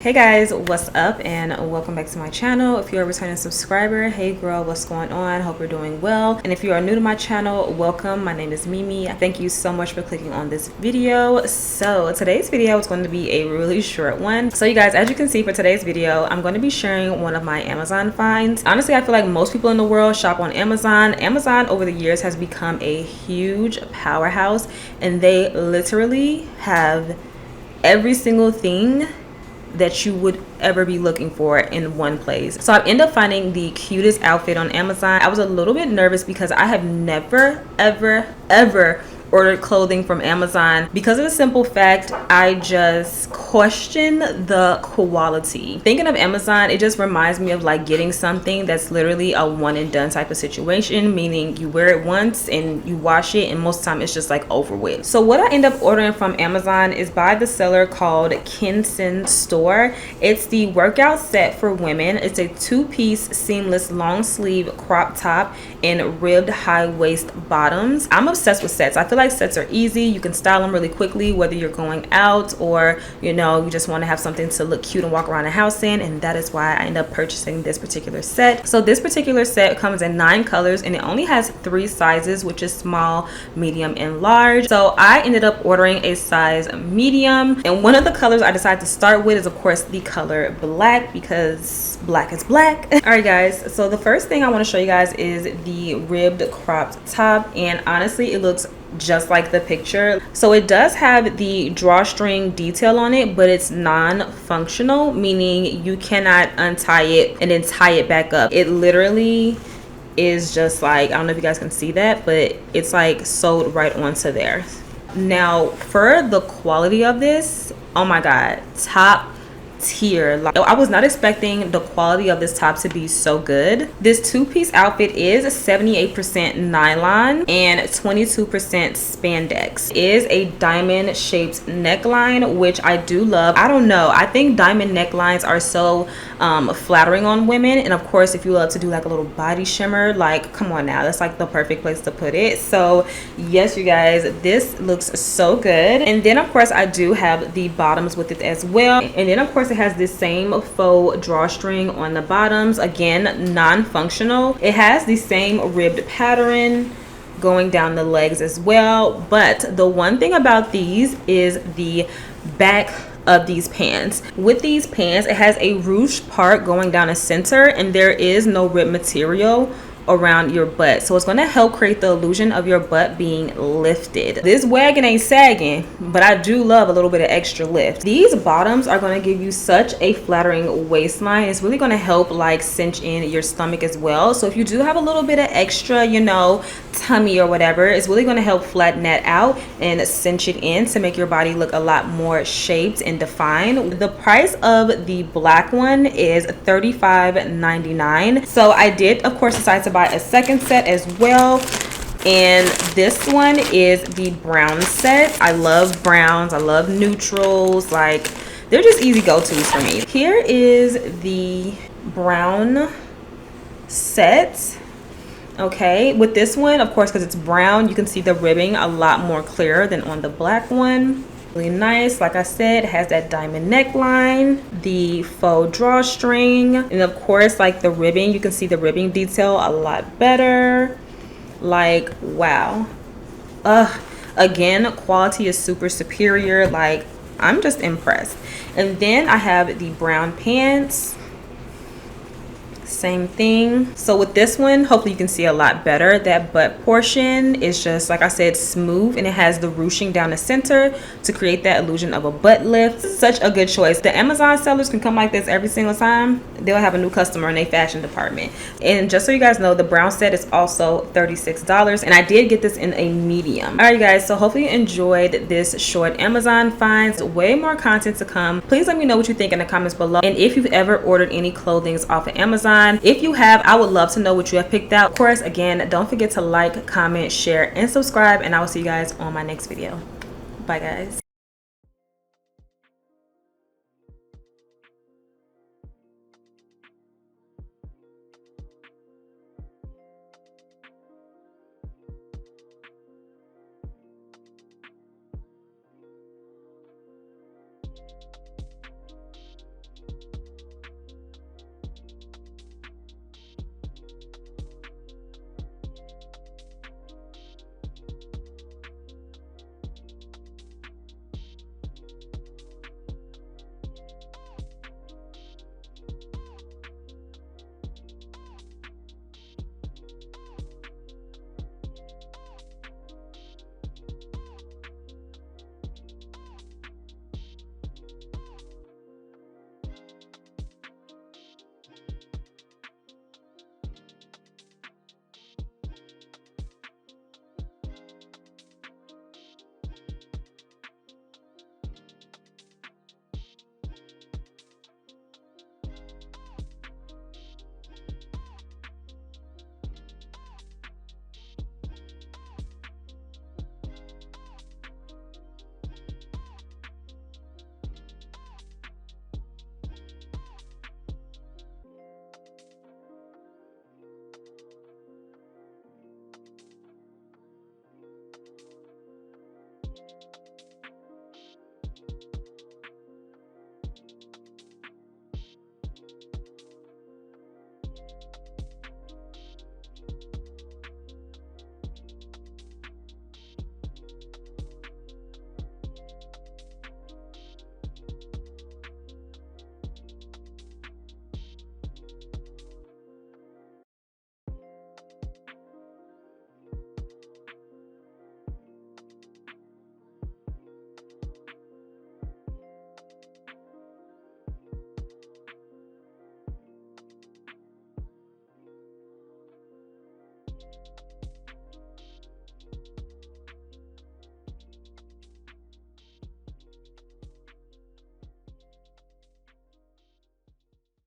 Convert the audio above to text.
Hey guys, what's up and welcome back to my channel. If you're a returning subscriber, hey girl, what's going on? Hope you're doing well. And if you are new to my channel, welcome. My name is Mimi. Thank you so much for clicking on this video. So today's video is going to be a really short one. So you guys, as you can see for today's video, I'm going to be sharing one of my Amazon finds. Honestly, I feel like most people in the world shop on Amazon. Amazon over the years has become a huge powerhouse and they literally have every single thing that you would ever be looking for in one place. So I ended up finding the cutest outfit on Amazon. I was a little bit nervous because I have never ever ordered clothing from Amazon because of the simple fact I just question the quality. Thinking of Amazon, it just reminds me of like getting something that's literally a one and done type of situation, meaning you wear it once and you wash it and most of the time it's just like over with. So what I end up ordering from Amazon is by the seller called QINSEN store. It's the workout set for women. It's a two-piece seamless long sleeve crop top and ribbed high waist bottoms. I'm obsessed with sets. I feel like sets are easy. You can style them really quickly, whether you're going out or you just want to have something to look cute and walk around the house in, and that is why I end up purchasing this particular set. So this particular set comes in 9 colors and it only has 3 sizes, which is small, medium, and large. So I ended up ordering a size medium, and one of the colors I decided to start with is of course the color black because black is black. All right guys, so the first thing I want to show you guys is the ribbed cropped top, and honestly it looks just like the picture. So it does have the drawstring detail on it, but it's non-functional, meaning you cannot untie it and then tie it back up. It literally is just like, I don't know if you guys can see that, but it's like sewed right onto there. Now for the quality of this, oh my god, top tier. Like, I was not expecting the quality of this top to be so good. This two-piece outfit is 78% nylon and 22% spandex. It is a diamond shaped neckline, which I do love. I don't know, I think diamond necklines are so flattering on women, and of course if you love to do like a little body shimmer, like come on now, that's like the perfect place to put it. So yes you guys, this looks so good. And then of course I do have the bottoms with it as well, and then of course it has this same faux drawstring on the bottoms, again non-functional. It has the same ribbed pattern going down the legs as well, but the one thing about these is the back of these pants. With these pants, it has a ruched part going down the center and there is no rib material around your butt, so it's going to help create the illusion of your butt being lifted. This wagon ain't sagging, but I do love a little bit of extra lift. These bottoms are going to give you such a flattering waistline. It's really going to help like cinch in your stomach as well. So if you do have a little bit of extra tummy or whatever, it's really going to help flatten that out and cinch it in to make your body look a lot more shaped and defined. The price of the black one is $35.99. So I did of course decide to buy a second set as well, and this one is the brown set. I love browns, I love neutrals, like they're just easy go-to's for me. Here is the brown set. Okay, with this one of course because it's brown, you can see the ribbing a lot more clearer than on the black one. Really nice. Like I said, it has that diamond neckline, the faux drawstring, and of course like the ribbing, you can see the ribbing detail a lot better. Like wow, again quality is super superior. Like I'm just impressed. And then I have the brown pants, same thing. So with this one, hopefully you can see a lot better. That butt portion is just like I said, smooth, and it has the ruching down the center to create that illusion of a butt lift. Such a good choice. The Amazon sellers can come like this every single time. They'll have a new customer in their fashion department. And just so you guys know, the brown set is also $36, and I did get this in a medium. All right guys, so hopefully you enjoyed this short Amazon finds. Way more content to come. Please let me know what you think in the comments below, and if you've ever ordered any clothing off of Amazon. If you have, I would love to know what you have picked out. Of course, again, don't forget to like, comment, share, and subscribe, and I will see you guys on my next video. Bye guys.